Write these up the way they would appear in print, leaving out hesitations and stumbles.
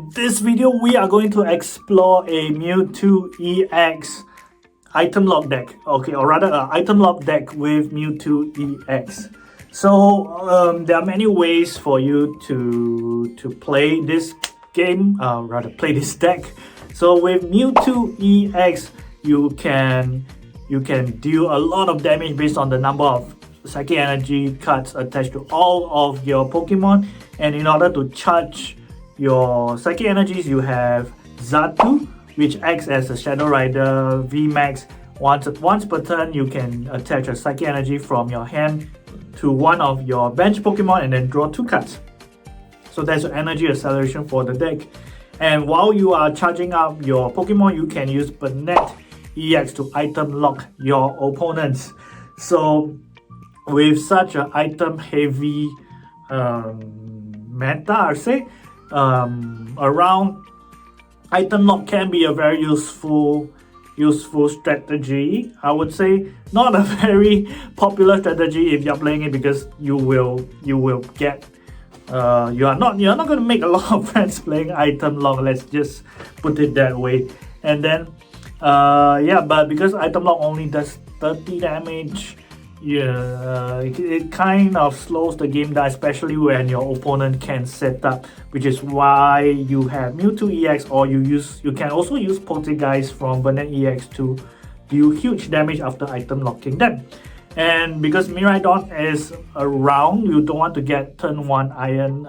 in this video we are going to explore a Mewtwo EX item lock deck. Okay, or rather an item lock deck with Mewtwo EX. So there are many ways for you to play this game, rather play this deck. So with Mewtwo EX, you can deal a lot of damage based on the number of psychic energy cards attached to all of your Pokemon. And in order to charge your psychic energies, you have Xatu, which acts as a Shadow Rider VMAX. Once per turn, you can attach a psychic energy from your hand to one of your bench Pokemon and then draw 2 cards. So that's your energy acceleration for the deck. And while you are charging up your Pokemon, you can use Banette EX to item lock your opponents. So with such an item heavy meta, I'd say, around item lock can be a very useful strategy. I would say not a very popular strategy if you're playing it, because you will get you're not going to make a lot of friends playing item lock. Let's just put it that way. And then but because item lock only does 30 damage, it kind of slows the game down, especially when your opponent can set up, which is why you have Mewtwo EX, or you can also use Poltergeist from Banette EX to deal huge damage after item locking them. And because Miraidon is around, you don't want to get turn 1 Iron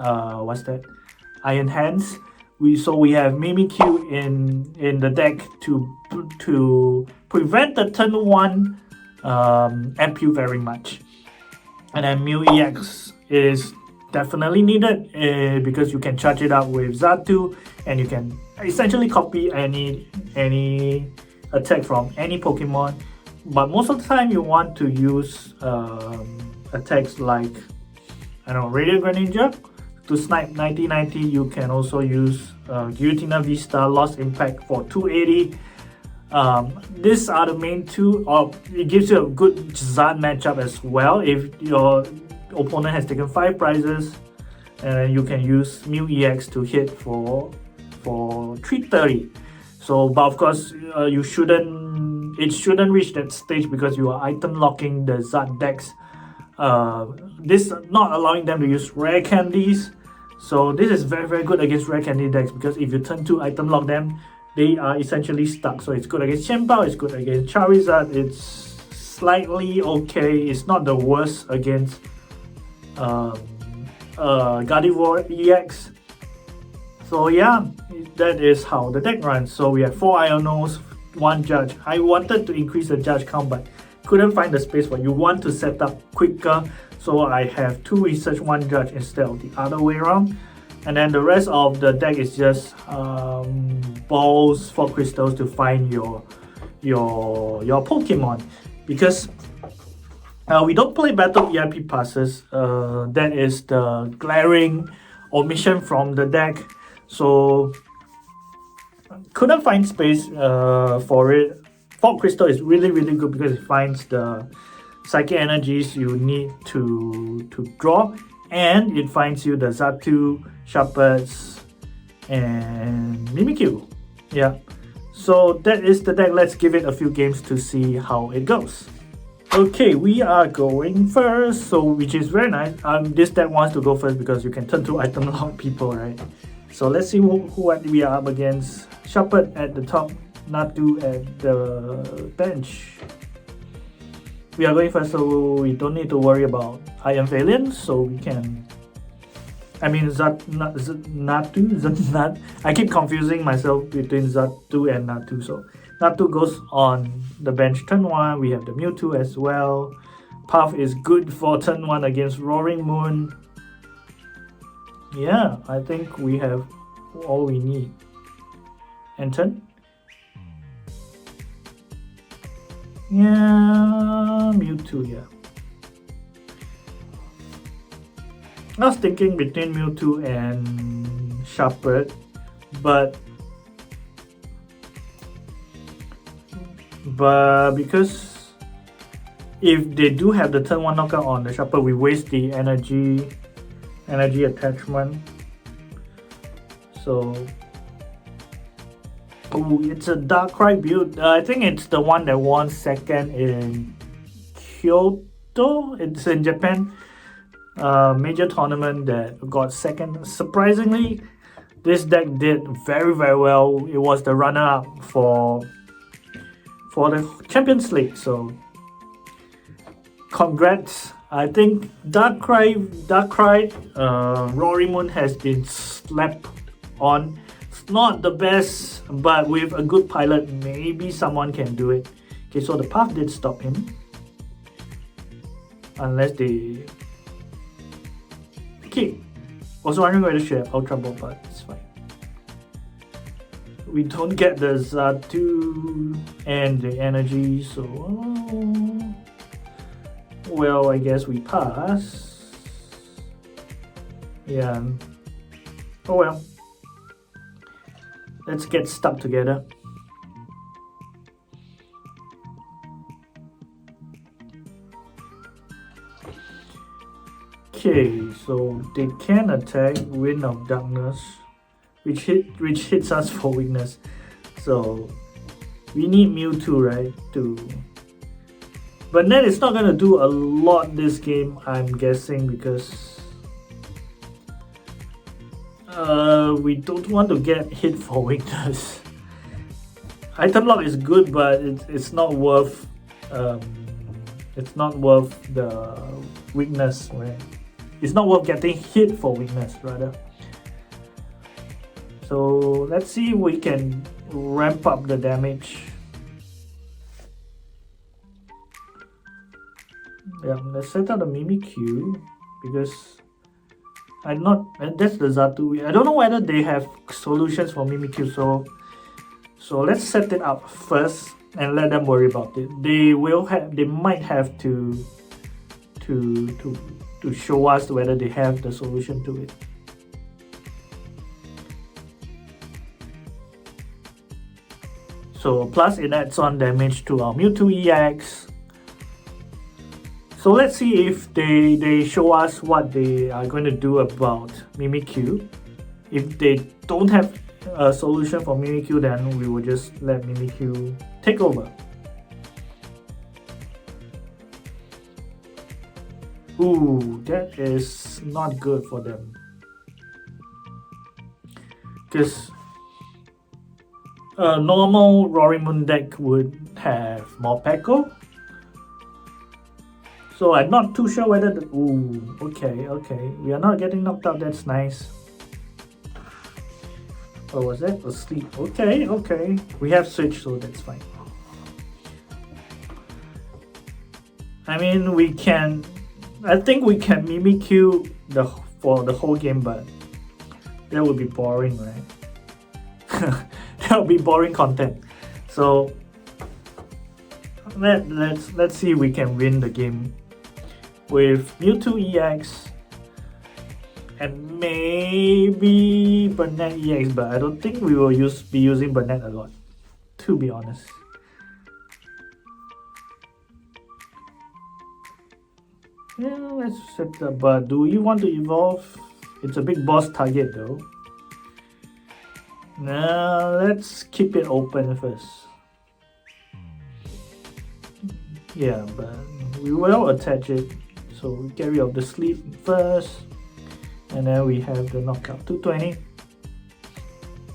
Iron Hands. We have Mimikyu in the deck to prevent the turn 1 MPU very much. And then Mew EX is definitely needed because you can charge it up with Xatu, and you can essentially copy any attack from any Pokemon. But most of the time you want to use attacks like, I don't know, Radiant Greninja to snipe 90-90. You can also use Giratina Vista Lost Impact for 280. These are the main two. It gives you a good Zard matchup as well. If your opponent has taken 5 prizes, and you can use Mew EX to hit for 330. So, but of course, it shouldn't reach that stage because you are item locking the Zard decks. This not allowing them to use rare candies. So this is very, very good against rare candy decks, because if you turn 2 item lock them, they are essentially stuck. So it's good against Chien-Pao, it's good against Charizard, it's slightly okay. It's not the worst against Gardevoir EX. So yeah, that is how the deck runs. So we have 4 Ionos, 1 Judge. I wanted to increase the Judge count, but couldn't find the space for you want to set up quicker. So I have 2 Research, 1 Judge instead of the other way around. And then the rest of the deck is just balls for crystals to find your Pokemon, because we don't play battle EIP passes. That is the glaring omission from the deck. So couldn't find space for it. Fog Crystal is really, really good because it finds the psychic energies you need to draw, and it finds you the Xatu, Sharpets, and Mimikyu. Yeah, so that is the deck. Let's give it a few games to see how it goes. Okay, we are going first, so which is very nice. This deck wants to go first because you can turn 2 item lock people, right? So let's see who we are up against. Sharpet at the top, Xatu at the bench. We are going first, so we don't need to worry about Iron Valiant, so we can... I mean, Xatu. I keep confusing myself between Xatu and Xatu. So Xatu goes on the bench turn 1. We have the Mewtwo as well. Path is good for turn 1 against Roaring Moon. Yeah, I think we have all we need. And turn. Yeah, Mewtwo, yeah. I was thinking between Mewtwo and Sharpet, but because if they do have the turn 1 knockout on the Sharpet, we waste the energy attachment. So Oh, it's a Darkrai build. I think it's the one that won second in Kyoto. It's in Japan. Major tournament that got second. Surprisingly, this deck did very well. It was the runner-up for the Champions League. So, congrats. I think Darkrai, Rory Moon has been slapped on. It's not the best, but with a good pilot, maybe someone can do it. Okay, so the path did stop him. Unless they... Okay, was wondering whether she have Ultra Ball, but it's fine. We don't get the Xatu and the energy, so... well, I guess we pass. Yeah. Oh well. Let's get stuck together. Okay, so they can attack Wind of Darkness, which hits us for weakness. So we need Mewtwo, right? But then it's not gonna do a lot this game, I'm guessing, because we don't want to get hit for weakness. Item lock is good, but it's not worth the weakness, right? It's not worth getting hit for weakness, rather. So let's see if we can ramp up the damage. Yeah, let's set up the Mimikyu because and that's the Xatu. I don't know whether they have solutions for Mimikyu, so let's set it up first and let them worry about it. They might have to show us whether they have the solution to it. So plus it adds on damage to our Mewtwo EX. So let's see if they show us what they are going to do about Mimikyu. If they don't have a solution for Mimikyu, then we will just let Mimikyu take over. Ooh, that is not good for them. Because a normal Rory Moon deck would have more Peko. So I'm not too sure whether the... Ooh, okay. We are not getting knocked out, that's nice. Or was that asleep? Okay. We have switched, so that's fine. I mean, we can... I think we can Mimikyu for the whole game, but that would be boring, right? That would be boring content. So let's see if we can win the game with Mewtwo EX and maybe Banette EX, but I don't think we will be using Banette a lot, to be honest. Yeah, let's set up, but do you want to evolve? It's a big boss target though. Now let's keep it open first. Yeah, but we will attach it. So we get rid of the sleep first. And then we have the knockout 220.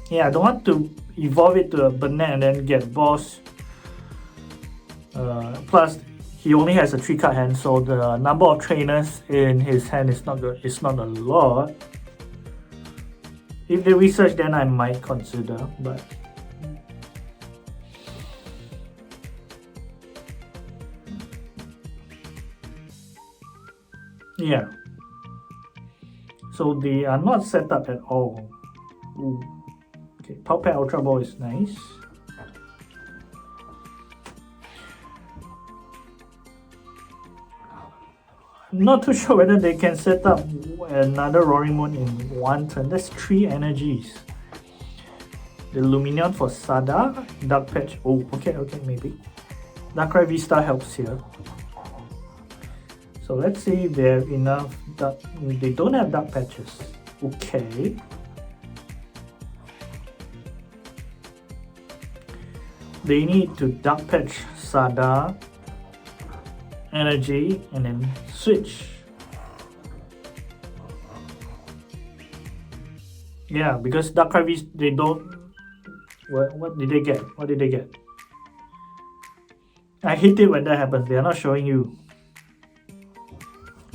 Yeah, I don't want to evolve it to a Banette and then get boss. Plus, he only has a 3-card hand, so the number of trainers in his hand is not good. It's not a lot. If they research, then I might consider, but yeah. So they are not set up at all. Ooh. Okay, Puppet Ultra Ball is nice. I'm not too sure whether they can set up another Roaring Moon in one turn. That's 3 energies. The Luminion for Sada, Dark Patch. Oh, okay, maybe. Darkrai V-Star helps here. So let's see if they have enough dark. They don't have dark patches. Okay. they need to Dark Patch Sada energy and then switch. Yeah, because Dark Harvest, they don't. What did they get? What did they get? I hate it when that happens. They are not showing you.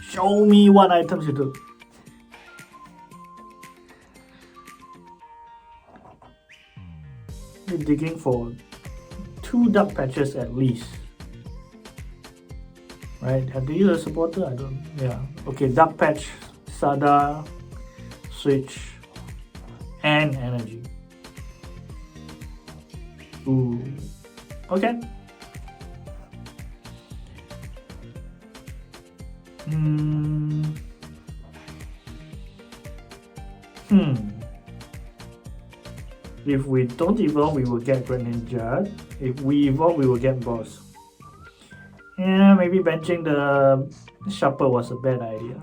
Show me what items you took. You're digging for 2 Dark Patches at least. Right? Have they used a supporter? I don't. Yeah. Okay, Dark Patch, Sada, Switch, and Energy. Ooh. Okay. If we don't evolve, we will get Greninja. If we evolve, we will get Boss. Yeah, maybe benching the Sharper was a bad idea.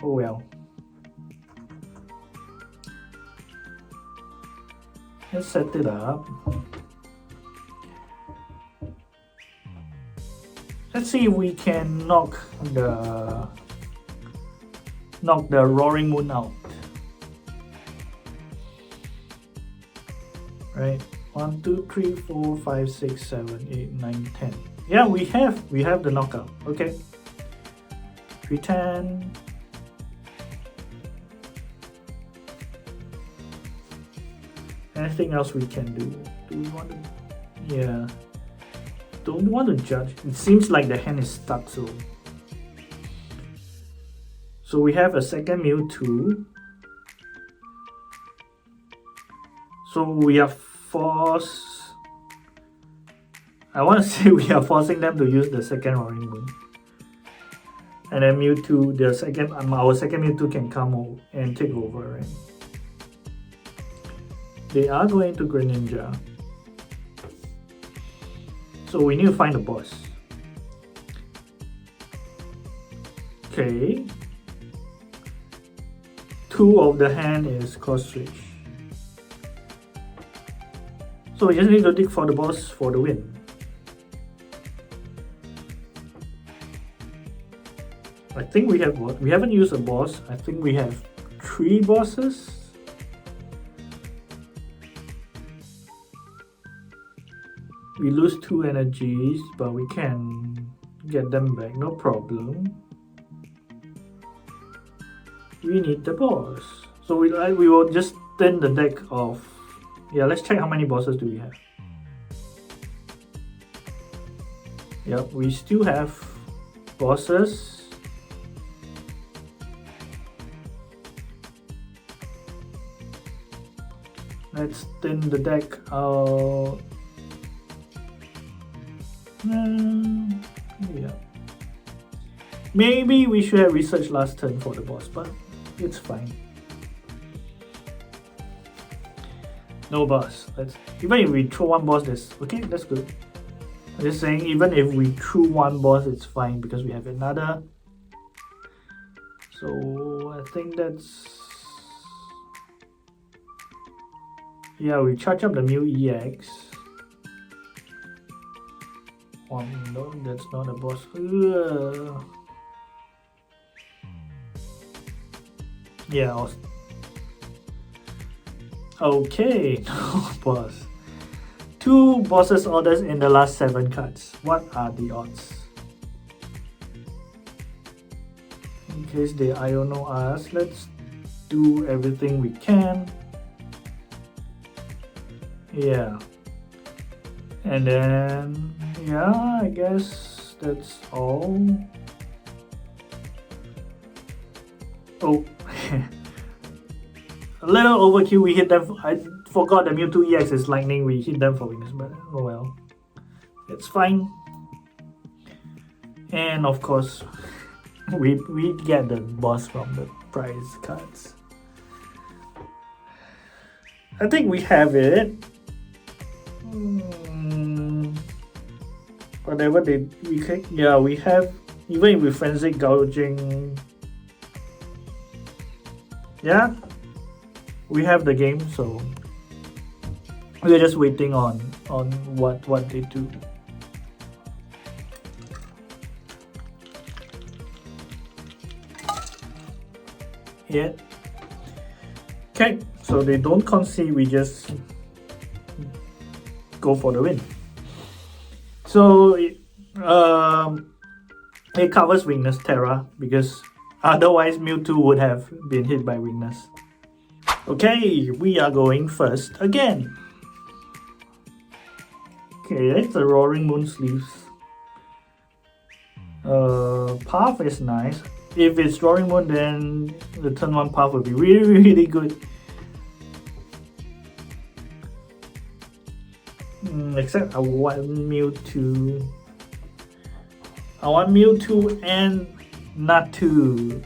Oh well. Let's set it up. Let's see if we can knock the Roaring Moon out. Right? 1, 2, 3, 4, 5, 6, 7, 8, 9, 10. Yeah, we have the knockout. Okay. 310. Anything else we can do? Do we want to? Yeah. Don't want to judge. It seems like the hand is stuck, so we have a second Mewtwo. So we are forced. I want to say we are forcing them to use the second Roaring Moon. And then Mewtwo, our second Mewtwo can come over and take over, right? They are going to Greninja. So we need to find the boss. Okay. 2 of the hand is cross switch. So we just need to dig for the boss for the win. I think we have what? We haven't used a boss. I think we have 3 bosses. We lose 2 energies, but we can get them back, no problem. We need the boss. So we will just thin the deck of. Yeah, let's check how many bosses do we have. Yep, we still have bosses. Let's thin the deck out. Yeah. Maybe we should have researched last turn for the boss, but it's fine. No boss. Even if we throw 1 boss, that's good. I'm just saying, even if we threw 1 boss, it's fine because we have another. So I think that's. Yeah, we charge up the Mew EX. Oh no, that's not a boss. Yeah. Okay, no boss. 2 bosses orders in the last 7 cards. What are the odds? In case they Iono us, let's do everything we can. Yeah. And then, yeah, I guess that's all. Oh, a little overkill. We hit them. I forgot the Mewtwo EX is lightning. We hit them for weakness, but oh well, it's fine. And of course, we get the boss from the prize cards. I think we have it. Whatever we click, yeah, we have. Even if we frenzy gouging, yeah, we have the game. So we're just waiting on on what they do. Yeah. Okay, so they don't concede, we just go for the win. So it covers weakness Terra, because otherwise Mewtwo would have been hit by weakness. Okay, we are going first again. Okay, that's the Roaring Moon sleeves. Path is nice. If it's Roaring Moon, then the turn 1 path would be really good. Except I want Mewtwo. I want Mewtwo and Xatu.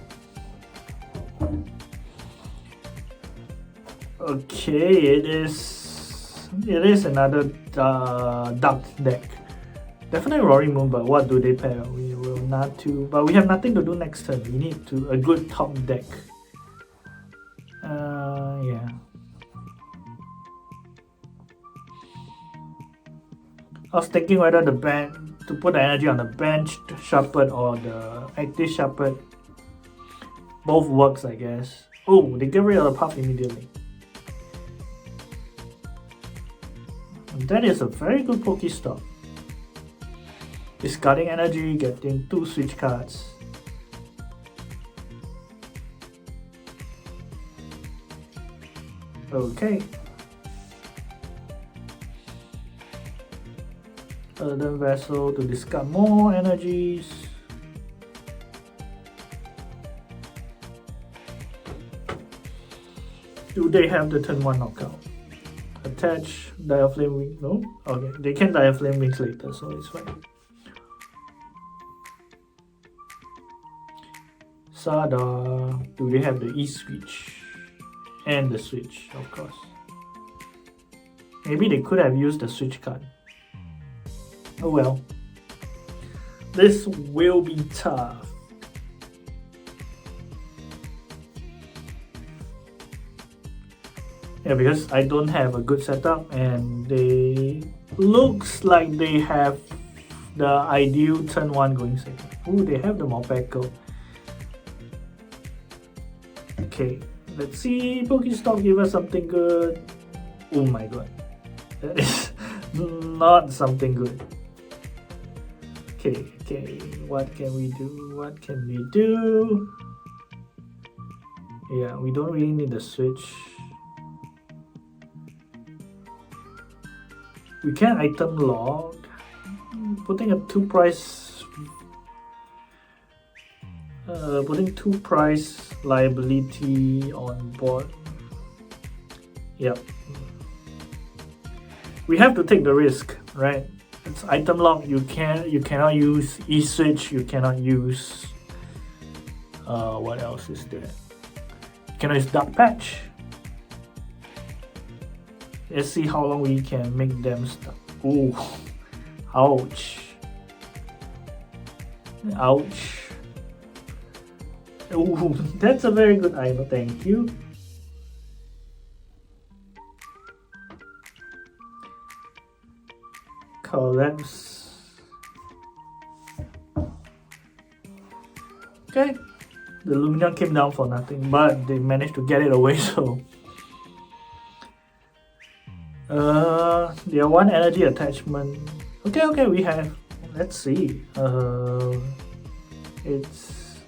Okay, it is another dark deck. Definitely Roaring Moon, but what do they pair? We will Xatu, but we have nothing to do next turn. We need a good top deck. Yeah. I was thinking whether to put the energy on the bench Sharped or the active Sharped. Both works, I guess. Oh, they get rid of the path immediately. That is a very good Pokestop. Discarding energy, getting 2 switch cards. Okay. Earthen Vessel to discard more energies. Do they have the turn 1 knockout? Attach Diaflame Wing. No? Okay, they can Diaflame Wings later, so it's fine. Sada. Do they have the E switch? And the switch, of course. Maybe they could have used the switch card. Oh well. This will be tough. Yeah, because I don't have a good setup and they looks like they have the ideal turn 1 going second. Ooh, they have the Morpeko. Okay, let's see. Pokestop give us something good. Oh my god. That is not something good. Okay, what can we do? Yeah, we don't really need the switch. We can item log. Putting 2 price liability on board. Yep. We have to take the risk, right? It's item lock. You cannot use E-switch. You cannot use what else is there? You cannot use Dark Patch. Let's see how long we can make them stuck. Ooh, ouch. Ouch. Ooh, that's a very good item. Thank you. Collapse. Okay, the Luminon came down for nothing, but they managed to get it away. So, their 1 energy attachment. Okay, we have. Let's see. It's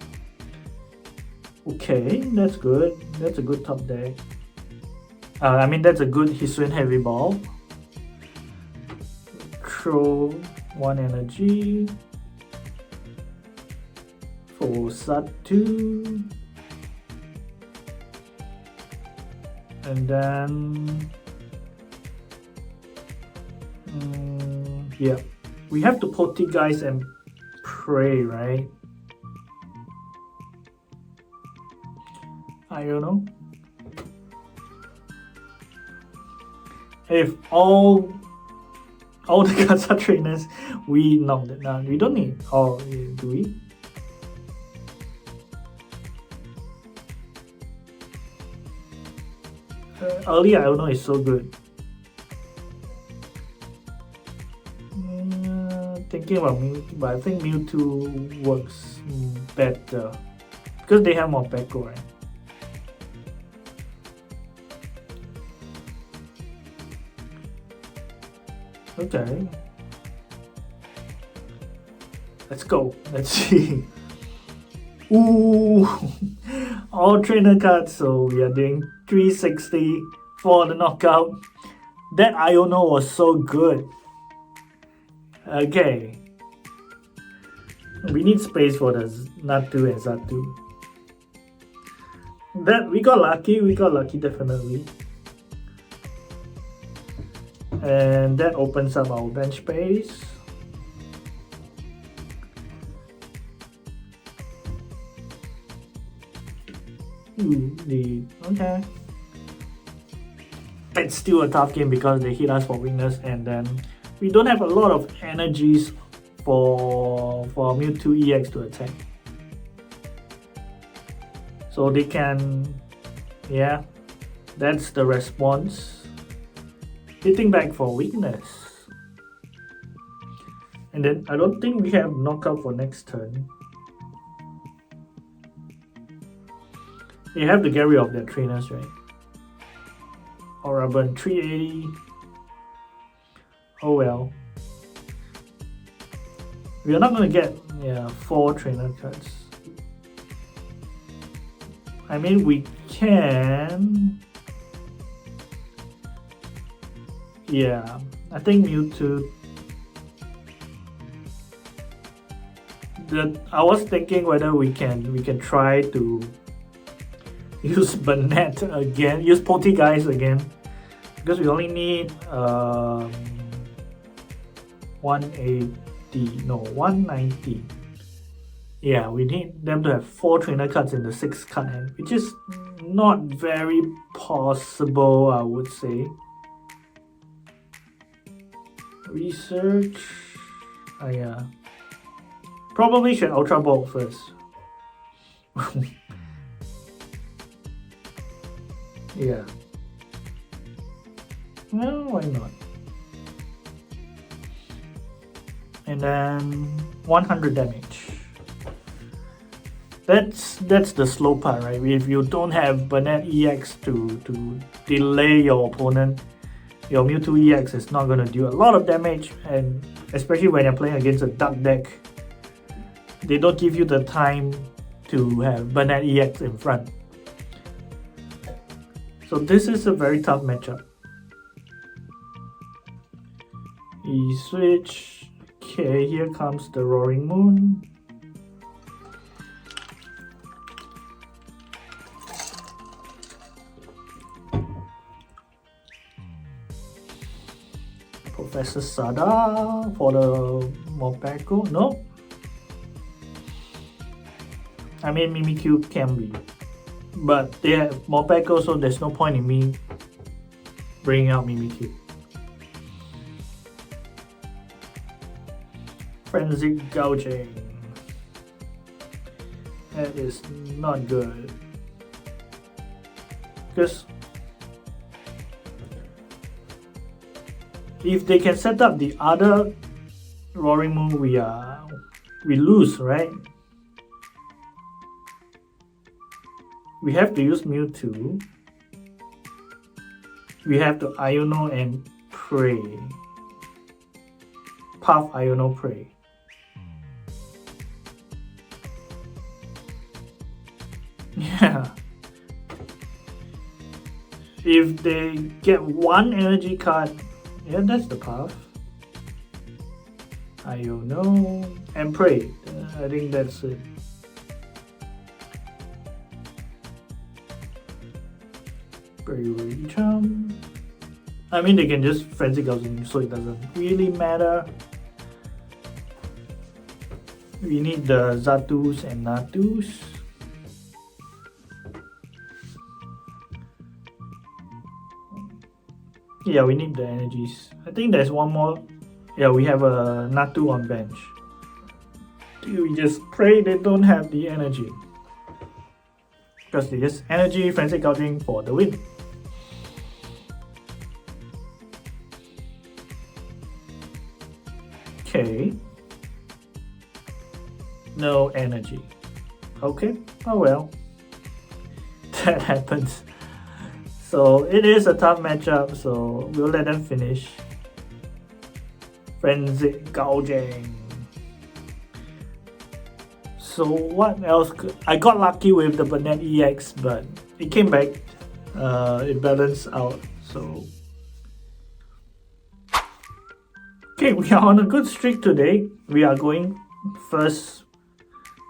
okay. That's good. That's a good top deck. I mean, that's a good Hisuian Heavy Ball. Throw 1 energy for Xatu, and then yeah, we have to Poltergeist and pray, right? I don't know. If all the cards are trainers, we knocked it down. We don't need. Oh, do we? Early, I don't know, it's so good. thinking about Mewtwo, but I think Mewtwo works better because they have more Peko, right? Okay. Let's go. Let's see. Ooh, all trainer cards. So we are doing 360 for the knockout. That Iono was so good. Okay. We need space for the Natu and Xatu. That we got lucky definitely. And that opens up our bench space. Okay. It's still a tough game because they hit us for weakness, and then we don't have a lot of energies for Mewtwo EX to attack. So they can, yeah, that's the response. Hitting back for weakness. And then I don't think we have knockout for next turn. They have to get rid of their trainers, right? Or about 380. Oh well. We are not gonna get 4 trainer cards. I mean, we can. Yeah, I think Mewtwo. I was thinking whether we can try to use Banette again, use Guys again, because we only need 190. Yeah, we need them to have 4 trainer cards in the 6 card hand, which is not very possible, I would say. Research. Yeah. Probably should Ultra Ball first. Yeah. Well, why not? And then 100 damage. That's the slow part, right? If you don't have Banette EX to delay your opponent, your Mewtwo EX is not going to do a lot of damage, and especially when you're playing against a Dark deck, they don't give you the time to have Banette EX in front. So this is a very tough matchup. E-switch. Okay, here comes the Roaring Moon. Professor Sada for the Morpeko. No. I mean, Mimikyu can be. But they have Morpeko, so there's no point in me bringing out Mimikyu. Frenzy Gouging. That is not good. Because if they can set up the other Roaring Moon, we lose, right? We have to use Mewtwo. We have to Iono and Prey. Puff Iono Prey. Yeah. If they get 1 energy card, yeah, that's the Puff. Iono and Prey. I think that's it. Very charm. I mean, they can just Frenzy Gouging, so it doesn't really matter. We need the Xatus and Natus. Yeah, we need the energies. I think there's one more. Yeah, we have a Natu on bench. We just pray they don't have the energy. Because they just energy Frenzy Gouging for the win. Okay. no energy. Okay, oh well. That happens. So it is a tough matchup, so we'll let them finish. Frenzied gouging. So what else I got lucky with the Banette EX, but it came back. It balanced out, so okay, we are on a good streak today. We are going first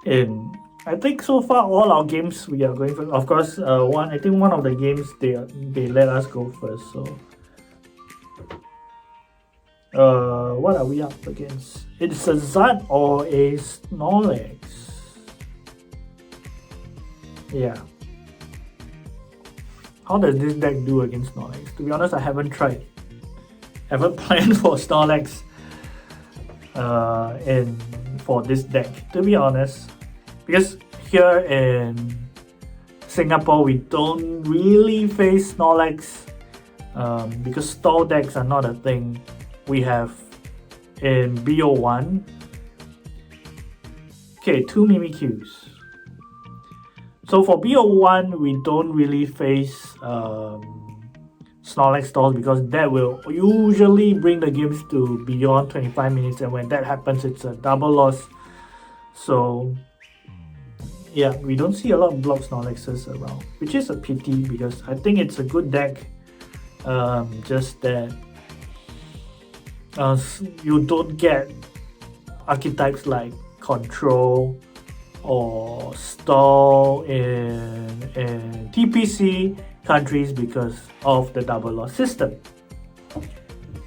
in, I think so far all our games we are going first. Of course, I think one of the games they let us go first. So what are we up against? It's a Xatu or a Snorlax. Yeah. How does this deck do against Snorlax? To be honest, I haven't tried. I haven't planned for Snorlax for this deck, to be honest. Because here in Singapore, we don't really face Snorlax because stall decks are not a thing we have in BO1. Okay, 2 Mimikyus. So for BO1, we don't really face Snorlax stalls because that will usually bring the games to beyond 25 minutes, and when that happens, it's a double loss. So yeah, we don't see a lot of block Snorlaxes around, which is a pity because I think it's a good deck. Just that you don't get archetypes like control or stall in TPC countries because of the double loss system.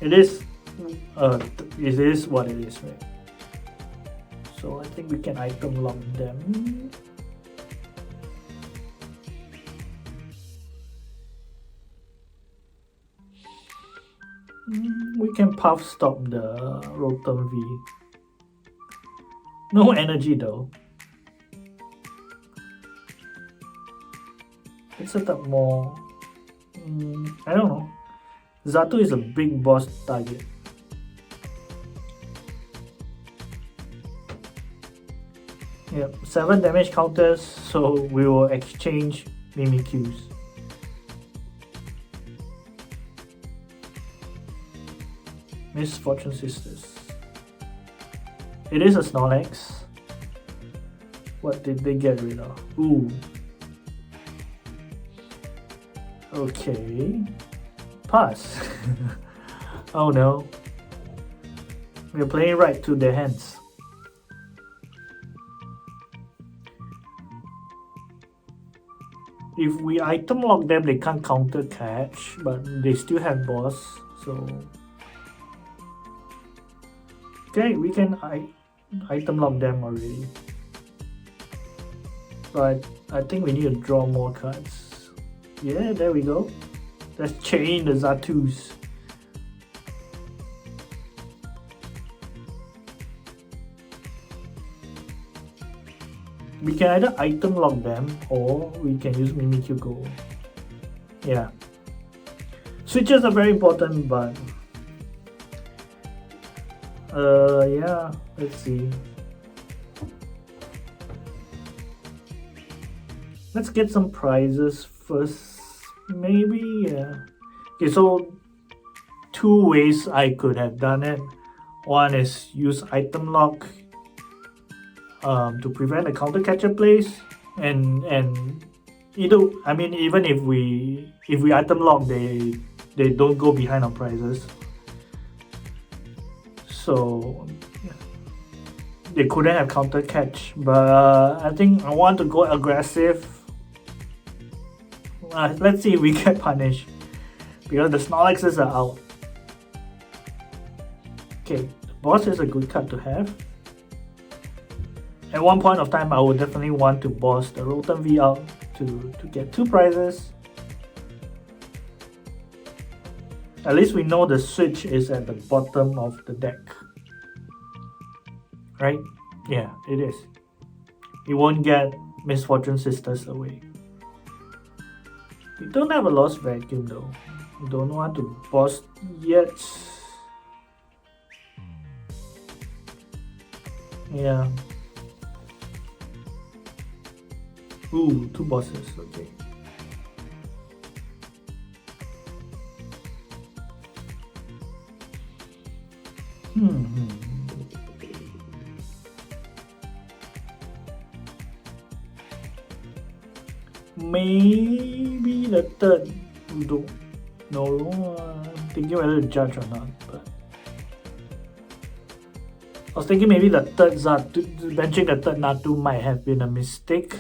It is what it is, right? So I think we can item lock them. We can puff stop the Rotom V. No energy though. Let's set up more. I don't know. Xatu is a big boss target. Yep, 7 damage counters, so we will exchange Mimikyus. Misfortune Sisters. It is a Snorlax. What did they get rid of? Ooh. Okay. Pass. Oh no. We're playing right to their hands. If we item lock them, they can't counter catch, but they still have boss, so okay, we can item lock them already. But I think we need to draw more cards. Yeah, there we go. Let's chain the Xatus. We can either item lock them or we can use Mimikyu Go. Yeah. Switches are very important, but yeah, let's see. Let's get some prizes first, maybe. Yeah. Okay, so 2 ways I could have done it. One is use item lock to prevent the counter catcher plays, and either, I mean, even if we item lock, they don't go behind on prizes. So they couldn't have counter catch, but I think I want to go aggressive. Let's see if we get punished because the Snorlaxes are out. Okay, the boss is a good card to have. At one point of time, I would definitely want to boss the Rotom V out to get 2 prizes. At least we know the switch is at the bottom of the deck. Right? Yeah, it is. You won't get Misfortune Sisters away. We don't have a Lost Vacuum though. We don't want to boss yet. Yeah. Ooh, 2 bosses, okay. Maybe the third. No, I'm thinking whether to judge or not. But I was thinking maybe the third Xatu, benching the third Natu might have been a mistake.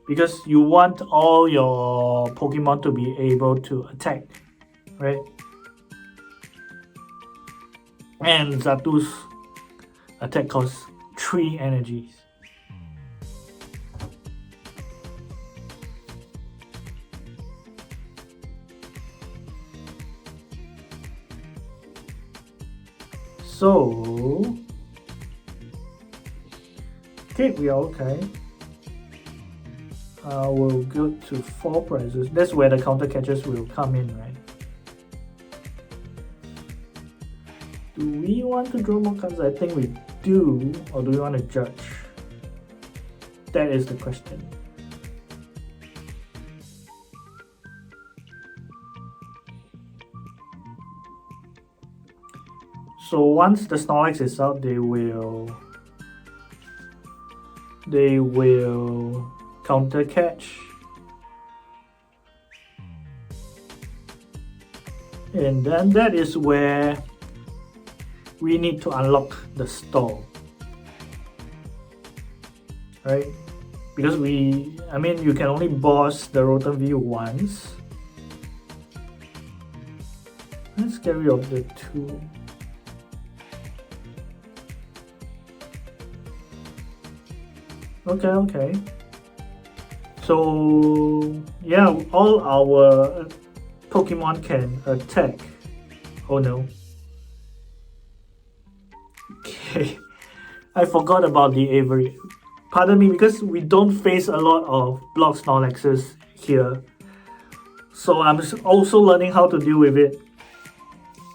Because you want all your Pokemon to be able to attack, right? And Xatu's attack costs 3 energies. So, okay, we are okay. We'll go to 4 prizes. That's where the counter catchers will come in, right? Do we want to draw more cards? I think we do. Or do we want to judge? That is the question. So once the Snorlax is out, they will counter catch. And then that is where we need to unlock the stall. Right? Because you can only boss the Rotom View once. Let's get rid of the 2. Okay. So yeah, all our Pokemon can attack. Oh no. Okay. I forgot about the Avery. Pardon me, because we don't face a lot of block Snorlaxes here. So I'm also learning how to deal with it.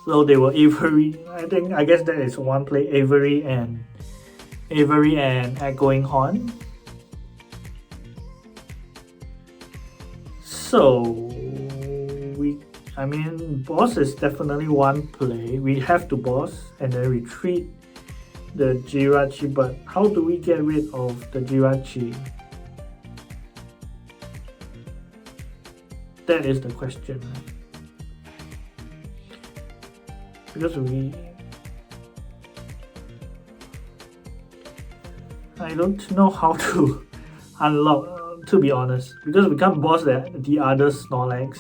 So they were Avery. I guess that is one play. Avery and Echoing Horn. So boss is definitely one play. We have to boss and then retreat the Jirachi, but how do we get rid of the Jirachi? That is the question, right? Because I don't know how to unlock, to be honest, because we can't boss the other Snorlax.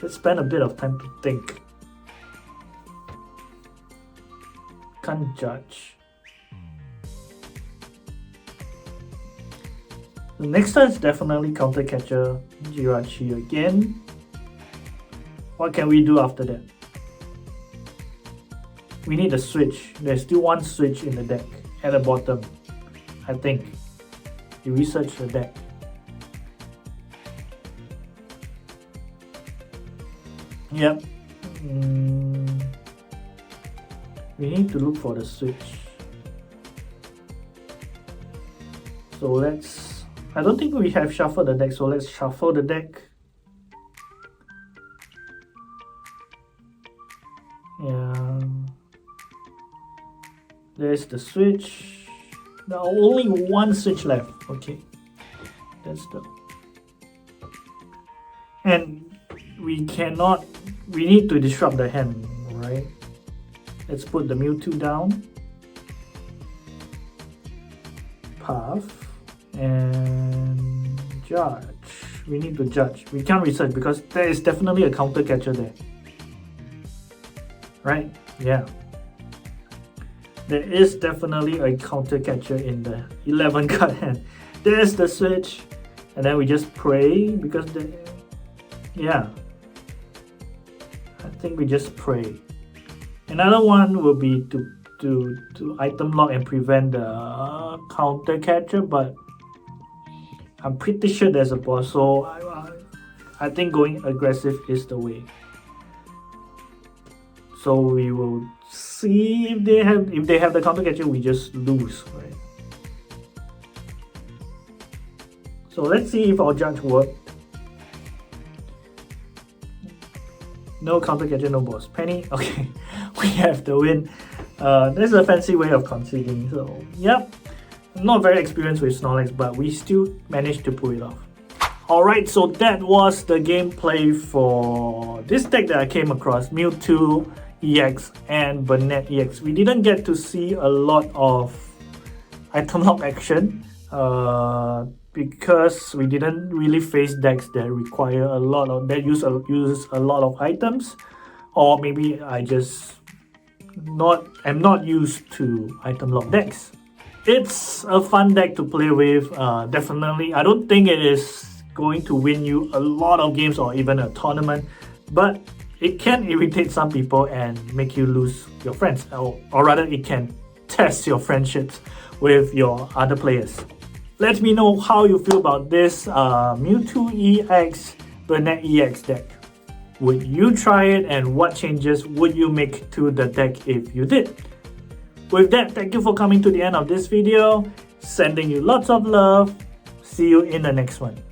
Let's spend a bit of time to think. Can't judge. The next time is definitely Counter Catcher Jirachi again. What can we do after that? We need a switch. There's still one switch in the deck at the bottom, I think. You research the deck. Yep. We need to look for the switch. So I don't think we have shuffled the deck, so let's shuffle the deck. Yeah. There's the switch. Now only one switch left. Okay. That's the... And we need to disrupt the hand, right? Let's put the Mewtwo down. Path. And judge. We need to judge. We can't research because there is definitely a counter catcher there. Right? Yeah. There is definitely a counter catcher in the 11 card hand. There's the switch. And then we just pray because yeah. I think we just pray. Another one will be to item lock and prevent the counter catcher, but I'm pretty sure there's a boss, so I think going aggressive is the way. So we will see if they have the counter gadget, we just lose, right? So let's see if our judge worked. No counter gadget, no boss. Penny, okay, we have the win. This is a fancy way of conceding. So yep, not very experienced with Snorlax, but we still managed to pull it off. Alright, so that was the gameplay for this deck that I came across, Mewtwo EX and Banette EX. We didn't get to see a lot of item lock action because we didn't really face decks that require a lot of, that uses a lot of items, or maybe I just am not used to item lock decks. It's a fun deck to play with, definitely. I don't think it is going to win you a lot of games or even a tournament, but it can irritate some people and make you lose your friends, or rather it can test your friendships with your other players. Let me know how you feel about this Mewtwo EX Banette EX deck. Would you try it, and what changes would you make to the deck if you did? With that, thank you for coming to the end of this video. Sending you lots of love. See you in the next one.